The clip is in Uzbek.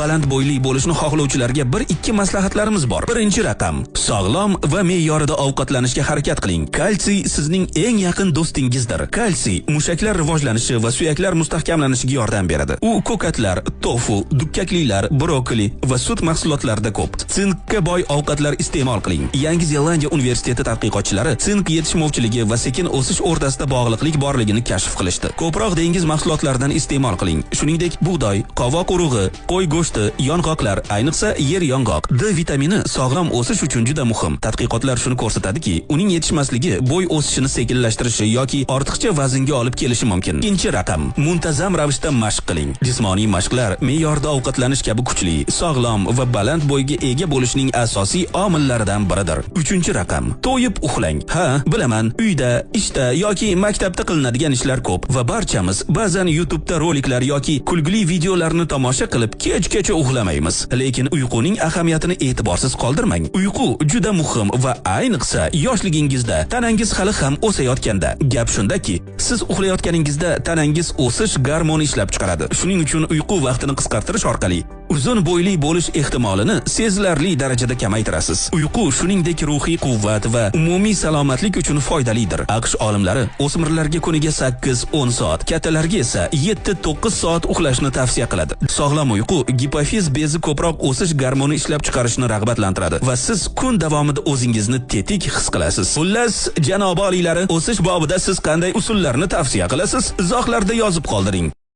Baland bo'yli bo'lishni xohlovchilarga 1-2 maslahatlarimiz bor. Birinchi raqam: sog'lom va me'yorida ovqatlanishga harakat qiling. Kalsiy sizning eng yaqin do'stingizdir. Kalsiy mushaklar rivojlanishi va suyaklar mustahkamlanishiga yordam beradi. U ko'katlar, tofu, dukkaklilar, brokoli va sut mahsulotlarida ko'p. Sinkga boy ovqatlar iste'mol qiling. Yangi Zelandiya universiteti tadqiqotchilari sink yetishmovchiligi va sekin o'sish o'rtasida bog'liqlik borligini kashf qilishdi. Ko'proq dengiz mahsulotlaridan iste'mol qiling. Shuningdek, bug'doy, qovoq urug'i, qo'y go'shti, yong'oqlar, ayniqsa yer yong'oq. D vitamini sog'lom o'sish uchun juda muhim. Tadqiqotlar shuni ko'rsatadiki, uning yetishmasligi bo'y o'sishini sekinlashtirishi yoki ortiqcha vaznga olib kelishi mumkin. Ikkinchi raqam: muntazam ravishda mashq qiling. Jismoniy mashqlar me'yorda ovqatlanish kabi kuchli, sog'lom va baland bo'yga ega bo'lishning asosiy omillaridan biridir. Uchinchi raqam: to'yib uxlang. Ha, bilaman, uyda, ishda yoki maktabda qilinadigan ishlar ko'p va barchamiz ba'zan YouTube'da roliklar yoki kulgili videolarni tomosha qilib kechgacha uxlamaymiz. Lekin uyquning ahamiyatini e'tiborsiz qoldirmang. Uyqu juda muhim va ayniqsa yoshligingizda, tanangiz hali ham o'sayotganda. Gap shundaki, siz uxlayotganingizda tanangiz o'sish gormoni ishlab chiqaradi. Shuning uchun uyqu vaqtini qisqartirish orqali uzun bo'yli bo'lish ehtimolini sezilarli darajada kamaytirasiz. Uyqu shuningdek ruhiy quvvat va umumiy salomatlik uchun foydalidir. AQSh olimlari o'smirlarga kuniga 8-10 soat, kattalarga esa 7-9 soat uxlashni tavsiya qiladi. Sog'lom uyqu gipofiz bezi ko'proq o'sish gormoni ishlab chiqarishni rag'batlantiradi va siz kun davomida o'zingizni tetik his qilasiz. Xullas, janob oliylari, o'sish bobida siz qanday usullarni tavsiya qilasiz? Izohlarda yozib qoldiring.